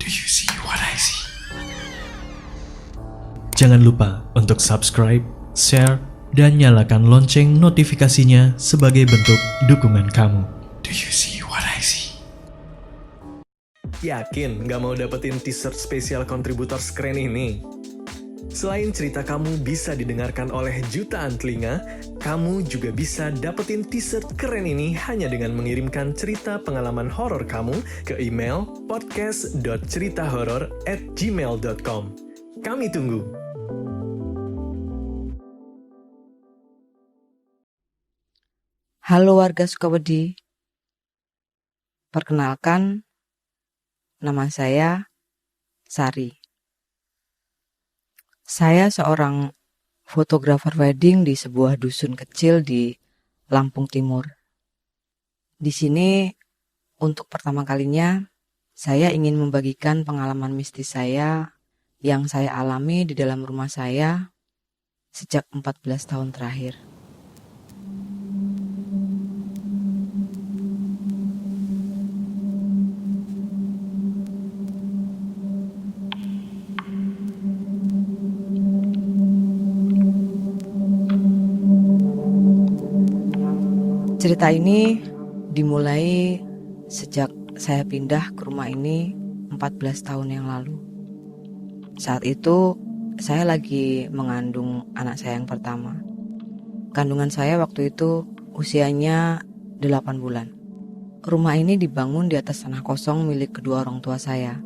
Do you see what I see? Jangan lupa untuk subscribe, share, dan nyalakan lonceng notifikasinya sebagai bentuk dukungan kamu. Do you see what I see? Yakin nggak mau dapetin t-shirt spesial kontributor keren ini? Selain cerita kamu bisa didengarkan oleh jutaan telinga, kamu juga bisa dapetin t-shirt keren ini hanya dengan mengirimkan cerita pengalaman horor kamu ke email podcast.ceritahoror@gmail.com. Kami tunggu. Halo warga Sukawedi, perkenalkan, nama saya Sari. Saya seorang fotografer wedding di sebuah dusun kecil di Lampung Timur. Di sini, untuk pertama kalinya, saya ingin membagikan pengalaman mistis saya yang saya alami di dalam rumah saya sejak 14 tahun terakhir. Cerita ini dimulai sejak saya pindah ke rumah ini 14 tahun yang lalu. Saat itu saya lagi mengandung anak saya yang pertama. Kandungan saya waktu itu usianya 8 bulan. Rumah ini dibangun di atas tanah kosong milik kedua orang tua saya.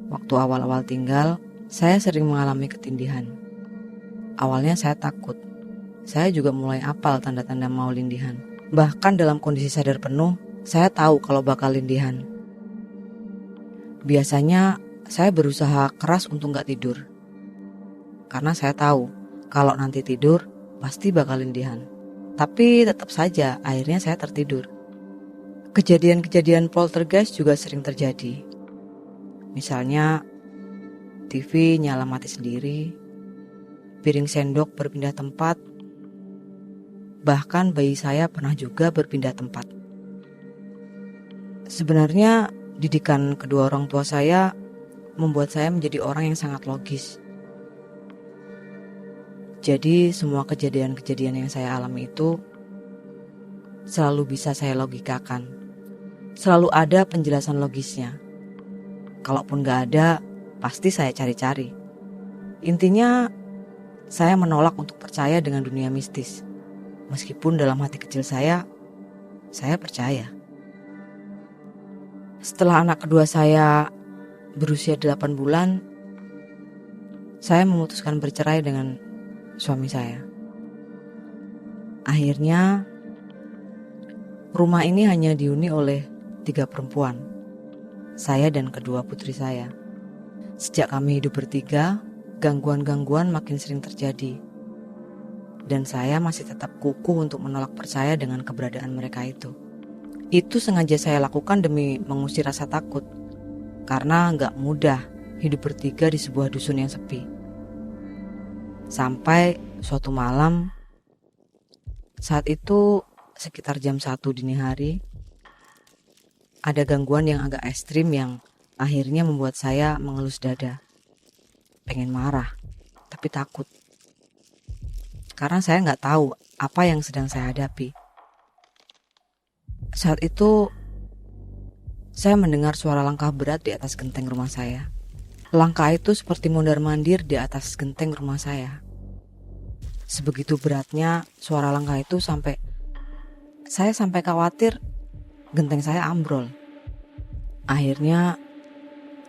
Waktu awal-awal tinggal, saya sering mengalami ketindihan. Awalnya saya takut. Saya juga mulai apal tanda-tanda mau lindihan. Bahkan dalam kondisi sadar penuh, saya tahu kalau bakal lindihan. Biasanya saya berusaha keras untuk gak tidur. Karena saya tahu kalau nanti tidur pasti bakal lindihan. Tapi tetap saja akhirnya saya tertidur. Kejadian-kejadian poltergeist juga sering terjadi. Misalnya TV nyala mati sendiri, piring sendok berpindah tempat, bahkan bayi saya pernah juga berpindah tempat. Sebenarnya didikan kedua orang tua saya membuat saya menjadi orang yang sangat logis. Jadi semua kejadian-kejadian yang saya alami itu selalu bisa saya logikakan. Selalu ada penjelasan logisnya. Kalaupun gak ada, pasti saya cari-cari. Intinya saya menolak untuk percaya dengan dunia mistis. Meskipun dalam hati kecil saya percaya. Setelah anak kedua saya berusia 8 bulan, saya memutuskan bercerai dengan suami saya. Akhirnya, rumah ini hanya dihuni oleh 3 perempuan, saya dan kedua putri saya. Sejak kami hidup bertiga, gangguan-gangguan makin sering terjadi. Dan saya masih tetap kukuh untuk menolak percaya dengan keberadaan mereka itu. Itu sengaja saya lakukan demi mengusir rasa takut. Karena gak mudah hidup bertiga di sebuah dusun yang sepi. Sampai suatu malam, saat itu sekitar jam 1 dini hari, ada gangguan yang agak ekstrim yang akhirnya membuat saya mengelus dada. Pengen marah, tapi takut. Karena saya nggak tahu apa yang sedang saya hadapi. Saat itu, saya mendengar suara langkah berat di atas genteng rumah saya. Langkah itu seperti mondar-mandir di atas genteng rumah saya. Sebegitu beratnya suara langkah itu sampai khawatir genteng saya ambrol. Akhirnya,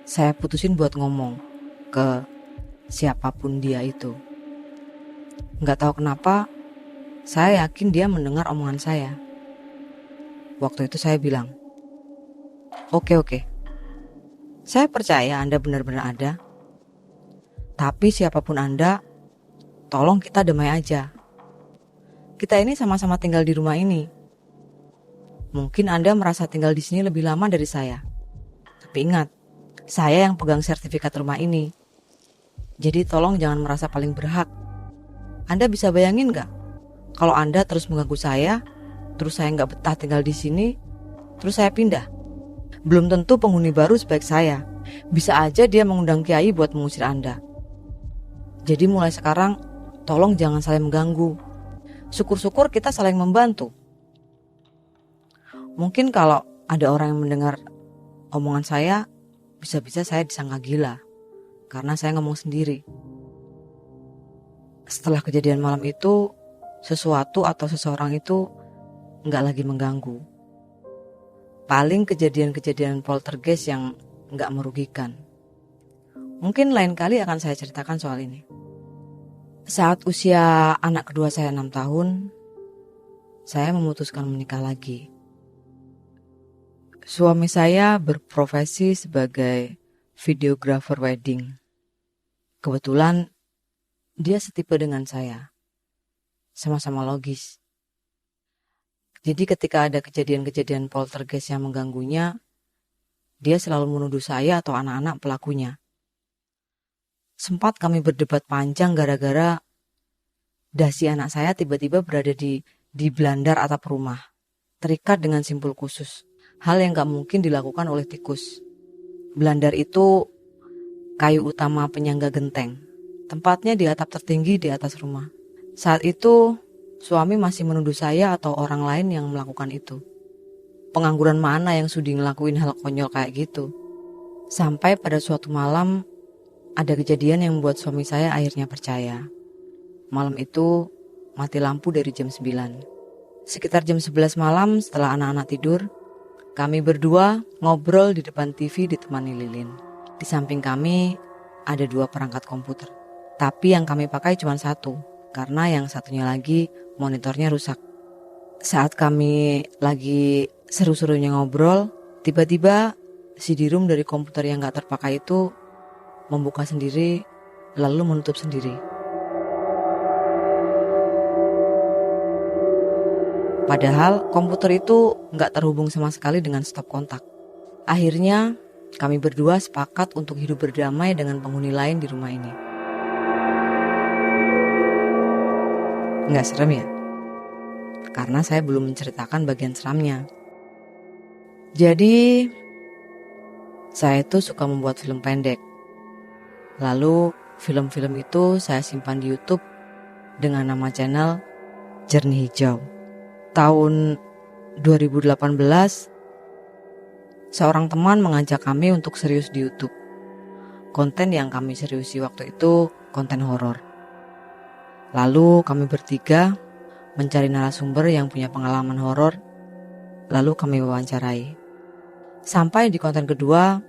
saya putusin buat ngomong ke siapapun dia itu. Gak tahu kenapa, saya yakin dia mendengar omongan saya. Waktu itu saya bilang, Oke, saya percaya Anda benar-benar ada. Tapi siapapun Anda, tolong kita damai aja. Kita ini sama-sama tinggal di rumah ini. Mungkin Anda merasa tinggal di sini lebih lama dari saya. Tapi ingat, saya yang pegang sertifikat rumah ini. Jadi tolong jangan merasa paling berhak. Anda bisa bayangin gak? Kalau Anda terus mengganggu saya, terus saya gak betah tinggal di sini, terus saya pindah. Belum tentu penghuni baru sebaik saya. Bisa aja dia mengundang kiai buat mengusir Anda. Jadi mulai sekarang, tolong jangan saling mengganggu. Syukur-syukur kita saling membantu. Mungkin kalau ada orang yang mendengar omongan saya, bisa-bisa saya disangka gila. Karena saya ngomong sendiri. Setelah kejadian malam itu, sesuatu atau seseorang itu nggak lagi mengganggu. Paling kejadian-kejadian poltergeist yang nggak merugikan. Mungkin lain kali akan saya ceritakan soal ini. Saat usia anak kedua saya 6 tahun, saya memutuskan menikah lagi. Suami saya berprofesi sebagai videographer wedding. Kebetulan dia setipe dengan saya. Sama-sama logis. Jadi ketika ada kejadian-kejadian poltergeist yang mengganggunya, dia selalu menuduh saya atau anak-anak pelakunya. Sempat kami berdebat panjang gara-gara dasi anak saya tiba-tiba berada di belandar atap rumah, terikat dengan simpul khusus. Hal yang gak mungkin dilakukan oleh tikus. Belandar itu kayu utama penyangga genteng. Tempatnya di atap tertinggi di atas rumah. Saat itu, suami masih menuduh saya atau orang lain yang melakukan itu. Pengangguran mana yang sudi ngelakuin hal konyol kayak gitu. Sampai pada suatu malam, ada kejadian yang membuat suami saya akhirnya percaya. Malam itu, mati lampu dari jam 9. Sekitar jam 11 malam setelah anak-anak tidur, kami berdua ngobrol di depan TV ditemani lilin. Di samping kami ada 2 perangkat komputer. Tapi yang kami pakai cuma 1, karena yang satunya lagi monitornya rusak. Saat kami lagi seru-serunya ngobrol, tiba-tiba CD-ROM dari komputer yang gak terpakai itu membuka sendiri, lalu menutup sendiri. Padahal komputer itu gak terhubung sama sekali dengan stop kontak. Akhirnya kami berdua sepakat untuk hidup berdamai dengan penghuni lain di rumah ini. Nggak serem ya? Karena saya belum menceritakan bagian seramnya. Jadi, saya itu suka membuat film pendek. Lalu, film-film itu saya simpan di YouTube dengan nama channel Jernih Hijau. Tahun 2018, seorang teman mengajak kami untuk serius di YouTube. Konten yang kami seriusi waktu itu konten horor. Lalu kami bertiga mencari narasumber yang punya pengalaman horor, lalu kami wawancarai. Sampai di konten kedua,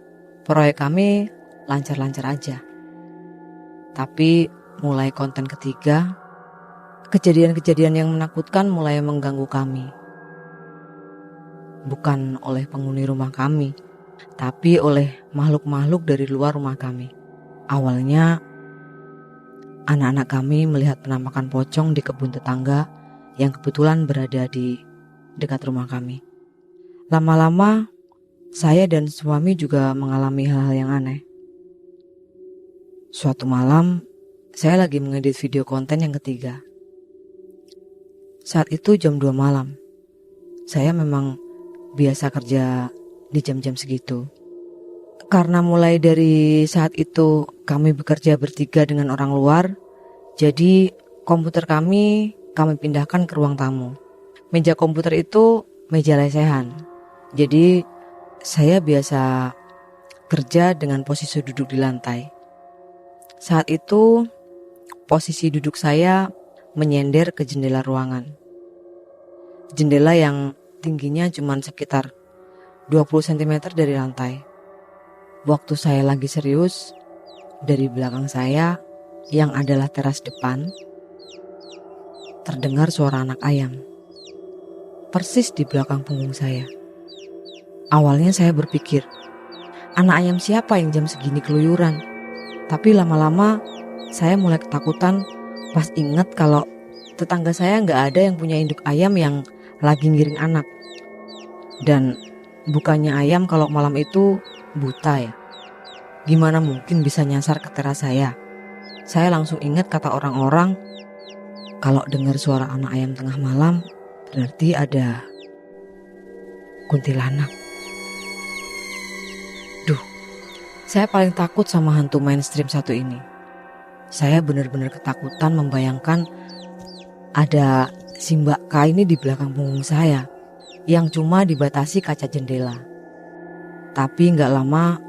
proyek kami lancar-lancar aja. Tapi mulai konten ketiga, kejadian-kejadian yang menakutkan mulai mengganggu kami. Bukan oleh penghuni rumah kami, tapi oleh makhluk-makhluk dari luar rumah kami. Awalnya, anak-anak kami melihat penampakan pocong di kebun tetangga yang kebetulan berada di dekat rumah kami. Lama-lama, saya dan suami juga mengalami hal-hal yang aneh. Suatu malam, saya lagi mengedit video konten yang ketiga. Saat itu jam 2 malam. Saya memang biasa kerja di jam-jam segitu. Karena mulai dari saat itu kami bekerja bertiga dengan orang luar, jadi komputer kami pindahkan ke ruang tamu. Meja komputer itu meja lesehan. Jadi saya biasa kerja dengan posisi duduk di lantai. Saat itu posisi duduk saya menyender ke jendela ruangan. Jendela yang tingginya cuma sekitar 20 cm dari lantai. Waktu saya lagi serius, dari belakang saya yang adalah teras depan, terdengar suara anak ayam. Persis di belakang punggung saya. Awalnya saya berpikir, anak ayam siapa yang jam segini keluyuran? Tapi lama-lama saya mulai ketakutan pas ingat kalau tetangga saya nggak ada yang punya induk ayam yang lagi ngiring anak. Dan bukannya ayam kalau malam itu buta ya. Gimana mungkin bisa nyasar ke teras saya? Saya langsung ingat kata orang-orang, kalau dengar suara anak ayam tengah malam, berarti ada kuntilanak. Duh, saya paling takut sama hantu mainstream satu ini. Saya benar-benar ketakutan membayangkan ada si Mbak K ini di belakang punggung saya yang cuma dibatasi kaca jendela. Tapi gak lama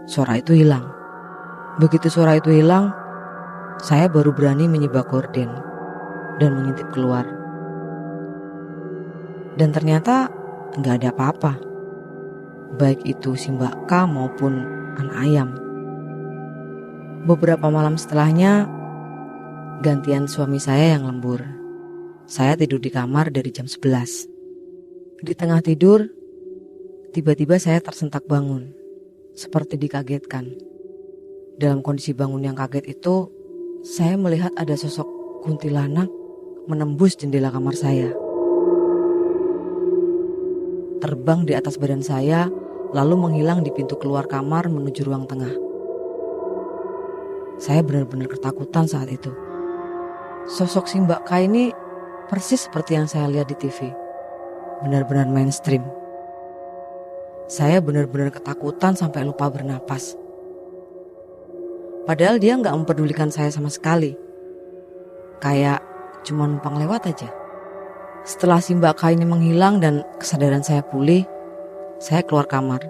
suara itu hilang. Begitu suara itu hilang, saya baru berani menyibak gorden dan mengintip keluar. Dan ternyata gak ada apa-apa. Baik itu si Mbak K maupun anak ayam. Beberapa malam setelahnya, gantian suami saya yang lembur. Saya tidur di kamar dari jam 11. Di tengah tidur, tiba-tiba saya tersentak bangun, seperti dikagetkan. Dalam kondisi bangun yang kaget itu, saya melihat ada sosok kuntilanak menembus jendela kamar saya. Terbang di atas badan saya, lalu menghilang di pintu keluar kamar menuju ruang tengah. Saya benar-benar ketakutan saat itu. Sosok si Mbak K ini persis seperti yang saya lihat di TV. Benar-benar mainstream. Saya benar-benar ketakutan sampai lupa bernapas. Padahal dia gak mempedulikan saya sama sekali. Kayak cuma numpang lewat aja. Setelah si Mbak K ini menghilang dan kesadaran saya pulih, saya keluar kamar,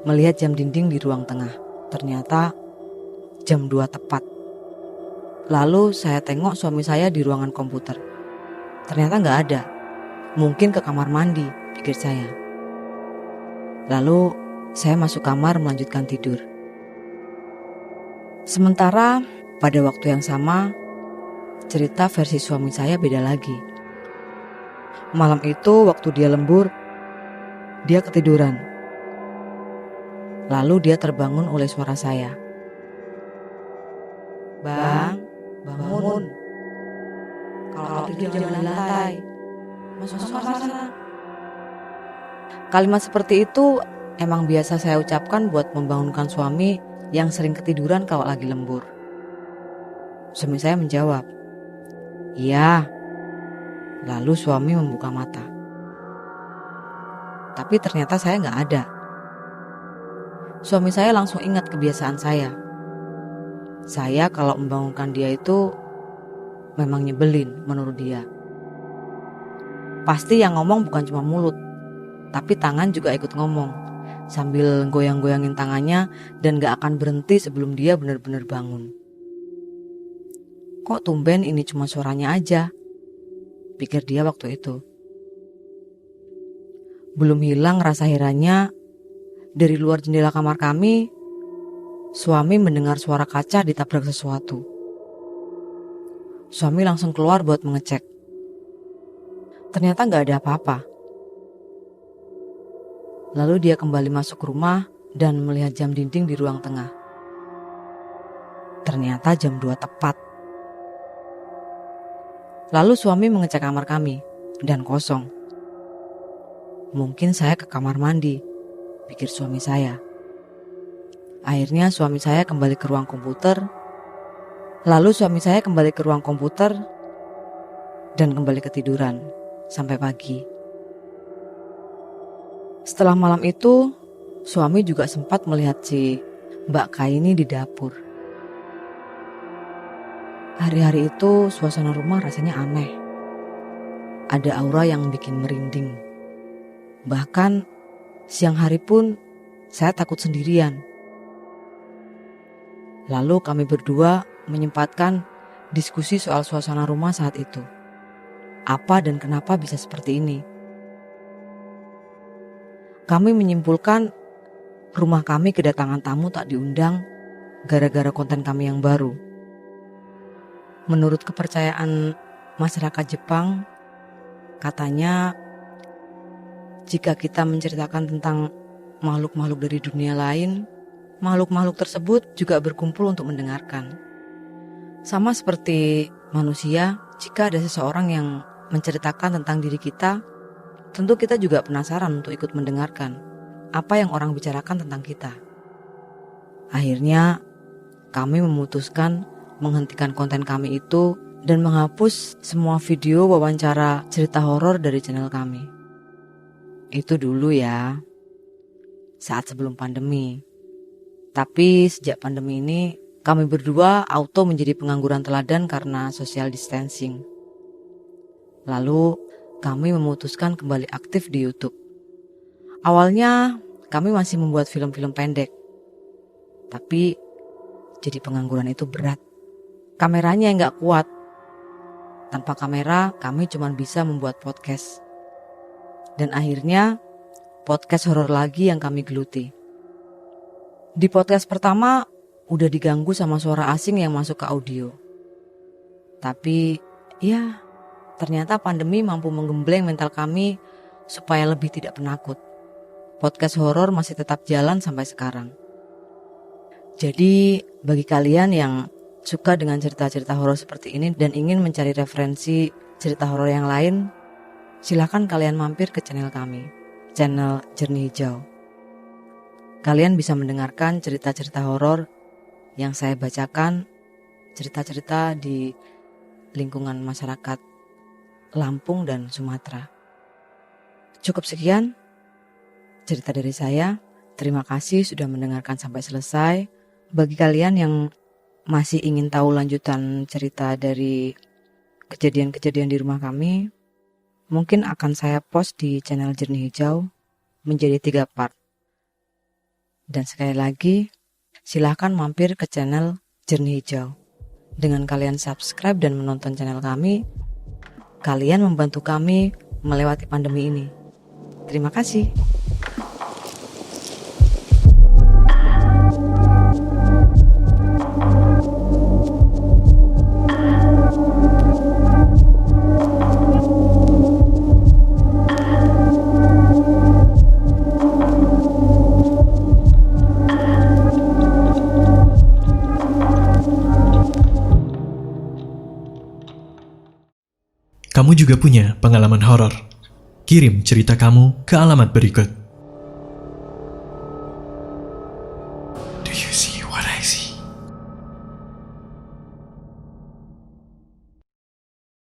melihat jam dinding di ruang tengah. Ternyata jam 2 tepat. Lalu saya tengok suami saya di ruangan komputer. Ternyata gak ada. Mungkin ke kamar mandi, pikir saya. Lalu saya masuk kamar melanjutkan tidur. Sementara pada waktu yang sama, cerita versi suami saya beda lagi. Malam itu waktu dia lembur, dia ketiduran. Lalu dia terbangun oleh suara saya. Bang, bangun. Kalau tidur jangan di lantai. Masuk kamar sana. Kalimat seperti itu emang biasa saya ucapkan buat membangunkan suami yang sering ketiduran kalau lagi lembur. Suami saya menjawab, "Iya." Lalu suami membuka mata. Tapi ternyata saya gak ada. Suami saya langsung ingat kebiasaan saya. Saya kalau membangunkan dia itu memang nyebelin menurut dia. Pasti yang ngomong bukan cuma mulut, tapi tangan juga ikut ngomong, sambil goyang-goyangin tangannya dan gak akan berhenti sebelum dia benar-benar bangun. Kok tumben ini cuma suaranya aja, pikir dia waktu itu. Belum hilang rasa herannya, dari luar jendela kamar kami, suami mendengar suara kaca ditabrak sesuatu. Suami langsung keluar buat mengecek. Ternyata gak ada apa-apa. Lalu dia kembali masuk rumah dan melihat jam dinding di ruang tengah. Ternyata jam 2 tepat. Lalu suami mengecek kamar kami dan kosong. Mungkin saya ke kamar mandi, pikir suami saya. Akhirnya suami saya kembali ke ruang komputer. Lalu suami saya kembali ke ruang komputer dan kembali ketiduran sampai pagi. Setelah malam itu, suami juga sempat melihat si Mbak K ini di dapur. Hari-hari itu suasana rumah rasanya aneh. Ada aura yang bikin merinding. Bahkan siang hari pun saya takut sendirian. Lalu kami berdua menyempatkan diskusi soal suasana rumah saat itu. Apa dan kenapa bisa seperti ini? Kami menyimpulkan rumah kami kedatangan tamu tak diundang gara-gara konten kami yang baru. Menurut kepercayaan masyarakat Jepang, katanya jika kita menceritakan tentang makhluk-makhluk dari dunia lain, makhluk-makhluk tersebut juga berkumpul untuk mendengarkan. Sama seperti manusia, jika ada seseorang yang menceritakan tentang diri kita, tentu kita juga penasaran untuk ikut mendengarkan apa yang orang bicarakan tentang kita. Akhirnya, kami memutuskan menghentikan konten kami itu dan menghapus semua video wawancara cerita horor dari channel kami. Itu dulu ya, saat sebelum pandemi. Tapi sejak pandemi ini, kami berdua auto menjadi pengangguran teladan karena social distancing. Lalu, kami memutuskan kembali aktif di YouTube. Awalnya, kami masih membuat film-film pendek. Tapi, jadi pengangguran itu berat. Kameranya yang gak kuat. Tanpa kamera, kami cuma bisa membuat podcast. Dan akhirnya, podcast horor lagi yang kami geluti. Di podcast pertama, udah diganggu sama suara asing yang masuk ke audio. Tapi, ya, ternyata pandemi mampu menggembleng mental kami supaya lebih tidak penakut. Podcast horor masih tetap jalan sampai sekarang. Jadi, bagi kalian yang suka dengan cerita-cerita horor seperti ini dan ingin mencari referensi cerita horor yang lain, silakan kalian mampir ke channel kami, channel Jernih Hijau. Kalian bisa mendengarkan cerita-cerita horor yang saya bacakan, cerita-cerita di lingkungan masyarakat Lampung dan Sumatera. Cukup sekian cerita dari saya. Terima kasih sudah mendengarkan sampai selesai. Bagi kalian yang masih ingin tahu lanjutan cerita dari kejadian-kejadian di rumah kami, mungkin akan saya post di channel Jernih Hijau menjadi 3 part. Dan sekali lagi, silahkan mampir ke channel Jernih Hijau. Dengan kalian subscribe dan menonton channel kami, kalian membantu kami melewati pandemi ini. Terima kasih. Kamu juga punya pengalaman horor? Kirim cerita kamu ke alamat berikut.